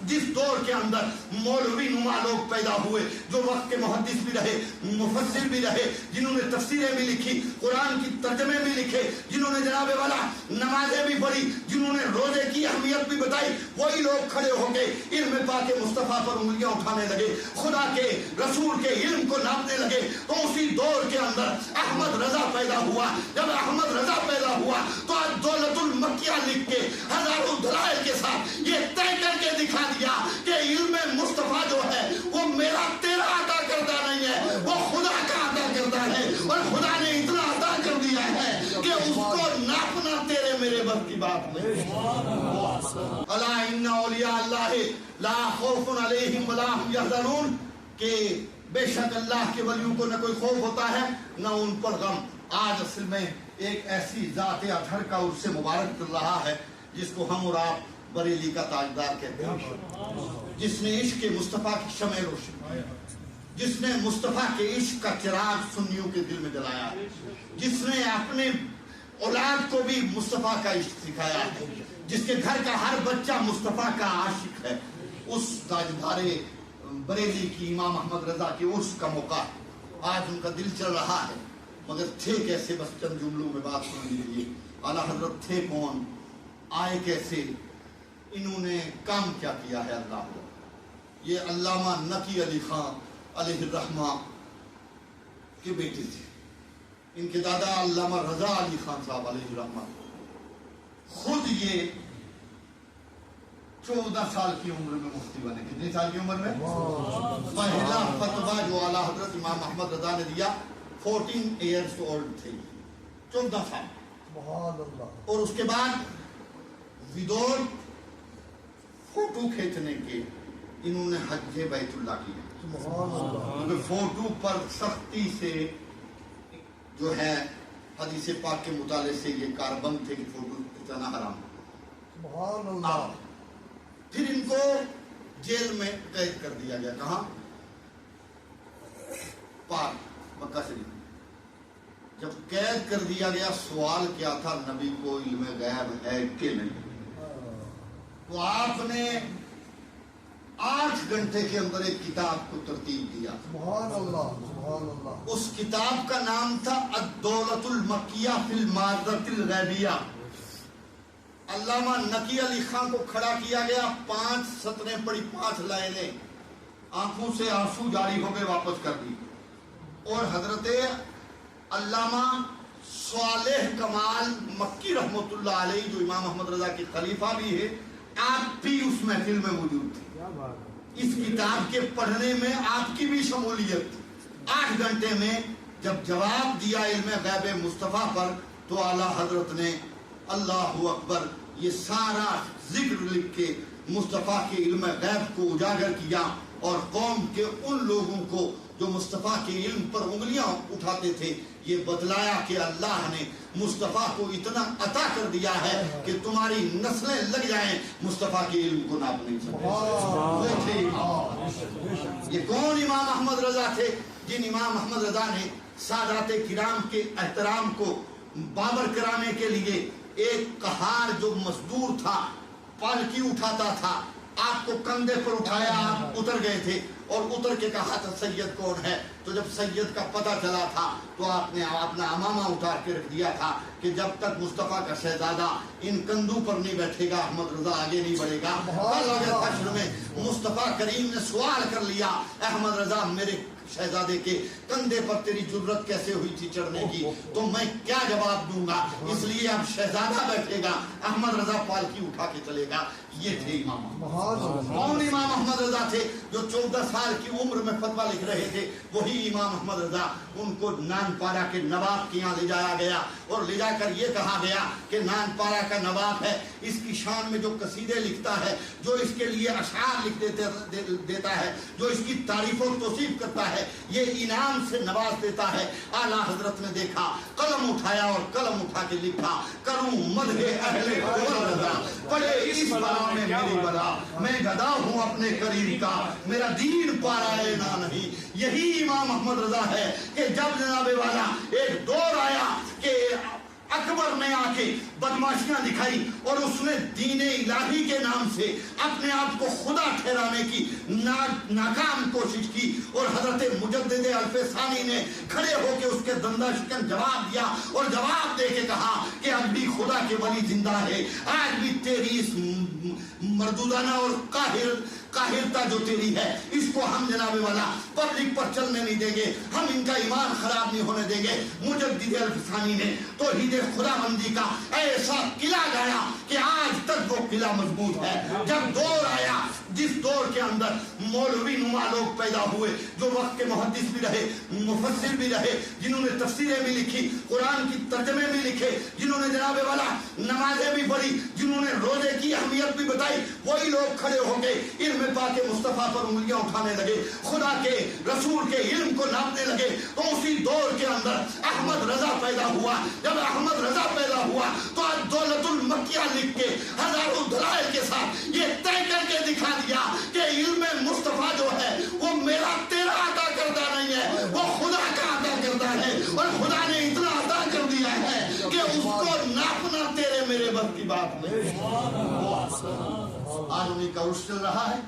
جس دور کے اندر مولوی نما لوگ پیدا ہوئے جو وقت کے محدث بھی رہے, مفسر بھی رہے, جنہوں نے تفسیریں بھی لکھی, قرآن کی ترجمے بھی لکھے, جنہوں نے جناب والا نمازیں بھی پڑھی, جنہوں نے روزے کی اہمیت بھی بتائی, وہی لوگ کھڑے ہو کے علم پاک مصطفیٰ پر انگلیاں اٹھانے لگے, خدا کے رسول کے علم کو ناپنے لگے. تو اسی دور کے اندر احمد رضا پیدا ہوا. جب احمد رضا پیدا ہوا تو دولت المکیہ لکھ کے ہزاروں دلائل کے ساتھ یہ طے کر کے دکھا دیا کہ علم مصطفیٰ جو ہے وہ میرا تیرا عطا کردہ نہیں ہے, وہ خدا کا عطا کردہ ہے, اور خدا نے اتنا عطا کر دیا ہے کہ اس کو ناپنا تیرے میرے بس کی بات نہیں. الا ان اولیاء اللہ لا خوف علیہم ولا هم یحزنون, کہ بے شک اللہ کے ولیوں کو نہ کوئی خوف ہوتا ہے نہ ان پر غم. آج اصل میں ایک ایسی ذات اطہر کا عرص مبارک چل رہا ہے جس کو ہم اور آپ بریلی کا تاجدار کہتے ہیں, جس نے عشق مصطفیٰ کی شمع روشن, جس نے مصطفیٰ کے عشق کا چراغ سنیوں کے دل میں جلایا, جس نے اپنے اولاد کو بھی مصطفیٰ کا عشق سکھایا ہے, جس کے گھر کا ہر بچہ مصطفیٰ کا عاشق ہے. اس تاجدار بریلی کی امام احمد رضا کے عرس کا موقع, آج ان کا دل چل رہا ہے, مگر تھے کیسے, بس چند جملوں میں بات سن لیجیے. اعلیٰ حضرت تھے کون, آئے کیسے, انہوں نے کام کیا کیا ہے. اللہ یہ علامہ نقی علی خان علیہ الرحمہ کے بیٹے تھے. ان کے دادا علامہ رضا علی خان صاحب علیہ الرحمہ خود یہ 14 سال کی عمر میں مفتی بنے. کتنی سال کی عمر میں؟ پہلا فتویٰ جو اعلیٰ حضرت امام احمد رضا نے دیا 14 ایئرز اولڈ تھے, 14 سال. اور اس کے بعد ودور فوٹو کھینچنے کے انہوں نے حج بیت اللہ کیا. فوٹو پر سختی سے جو ہے حدیث پاک کے مطالعے سے یہ کاربند تھے کہ فوٹو کھینچنا حرام. پھر ان کو جیل میں قید کر دیا گیا. کہاں؟ پاک مکہ شریف. جب قید کر دیا گیا, سوال کیا تھا نبی کو علم غیب ہے کہ نہیں, تو آپ نے 8 گھنٹے کے اندر ایک کتاب کو ترتیب دیا. سبحان اللہ, سبحان اللہ. اس کتاب کا نام تھا الدولت المکیہ فی المادۃ الغیبیہ. علامہ نقی علی خان کو کھڑا کیا گیا, 5 سطریں پڑھی, 5 لائنیں, آنکھوں سے آنسو جاری ہو گئے, واپس کر دی. اور حضرت علامہ صالح کمال مکی رحمۃ اللہ علیہ جو امام احمد رضا کے خلیفہ بھی ہے, آپ بھی اس محفل میں موجود تھے. اس کتاب کے پڑھنے میں آپ کی بھی شمولیت. 8 گھنٹے میں جب جواب دیا علم غیب مصطفیٰ پر, تو اعلیٰ حضرت نے اللہ اکبر یہ سارا ذکر لکھ کے مصطفیٰ کے علم غیب کو اجاگر کیا, اور قوم کے ان لوگوں کو جو مصطفیٰ کے علم پر انگلیاں اٹھاتے تھے یہ بتلایا کہ اللہ نے مصطفیٰ کو اتنا عطا کر دیا ہے کہ تمہاری نسلیں لگ جائیں مصطفیٰ کے علم کو ناپ نہیں سکتے. یہ کون امام احمد رضا تھے جن امام احمد رضا نے سادات کرام کے احترام کو بابر کرانے کے لیے ایک قہار جو مزدور تھا, پالکی اٹھاتا تھا, آپ کو کندھے پر اٹھایا, آپ اتر گئے تھے, اور اتر کے کہا تھا سید کون ہے. تو جب سید کا پتہ چلا تھا تو آپ نے اپنا امامہ اتار کے رکھ دیا تھا کہ جب تک مصطفیٰ کا شہزادہ ان کندھوں پر نہیں بیٹھے گا احمد رضا آگے نہیں بڑھے گا. حشر میں مصطفیٰ کریم نے سوال کر لیا, احمد رضا میرے شہزادے کے کندھے پر تیری جرت کیسے ہوئی تھی چڑھنے کی, تو میں کیا جواب دوں گا, اس لیے اب شہزادہ بیٹھے گا, احمد رضا پالکی اٹھا کے چلے گا. یہ تھے امام احمد. کون امام احمد رضا تھے جو 14 سال کی عمر میں فتویٰ لکھ رہے تھے؟ وہی امام احمد رضا. ان کو نان پارا کے نواب کے یہاں لے جایا گیا, اور لے جا کر یہ کہا گیا کہ نان پارا کا نواب ہے, اس کی شان میں جو قصیدے لکھتا ہے, جو اس کے لیے اشعار لکھ دیتا ہے, جو اس کی تعریف و توصیف کرتا ہے, یہ انعام سے نواز دیتا ہے. اعلیٰ حضرت نے دیکھا, قلم اٹھایا اور قلم اٹھا کے لکھا, کروں مدح اہل رضا, پڑے اس بلا میں میری بلا, میں گدا ہوں اپنے کریم کا, میرا دین پارا نہ نہیں. یہی امام احمد رضا ہے کہ جب جناب والا ایک دور آیا کہ اکبر نے آ کے بدماشیاں دکھائی اور اس نے دین الہی کے نام سے اپنے آپ کو خدا ٹھہرانے کی ناکام کوشش کی، اور حضرت مجدد الف ثانی نے کھڑے ہو کے اس کے دندہ شکن جواب دیا، اور جواب دے کے کہا کہ اب بھی خدا کے ولی زندہ ہے، آج بھی تیری اس مردودانہ اور قاہرتا جو تیری ہے اس کو ہم جناب والا پبلک پر چلنے نہیں دیں گے، ہم ان کا ایمان خراب نہیں ہونے دیں گے۔ مجدد الف ثانی نے توحید خدا بندی کا ایسا قلعہ گایا کہ آج تک وہ قلعہ مضبوط ہے۔ جب دور آیا جس دور کے اندر مولوی نما لوگ پیدا ہوئے جو وقت کے محدث بھی رہے، مفسر بھی رہے، جنہوں نے تفسیریں بھی لکھی، قرآن کی ترجمے بھی لکھے، جنہوں نے جناب والا نمازیں بھی پڑھی، جنہوں نے روزے کی اہمیت بھی بتائی، وہی لوگ کھڑے ہو کے علم پاک مصطفیٰ پر انگلیاں اٹھانے لگے، خدا کے رسول کے علم کو ناپنے لگے۔ تو اسی دور کے اندر احمد رضا پیدا ہوا۔ جب احمد رضا پیدا ہوا تو الدولۃ المکیہ لکھ کے ہزاروں دلائل کے ساتھ یہ طے کر کے دکھا دیا کہ علم مصطفیٰ جو ہے وہ میرا تیرا عطا کردہ نہیں ہے، وہ خدا کا عطا کردہ ہے، اور خدا نے اتنا عطا کر دیا ہے کہ اس کو ناپنا تیرے میرے بس کی بات نہیں۔ آج انہیں کا عرص چل رہا ہے۔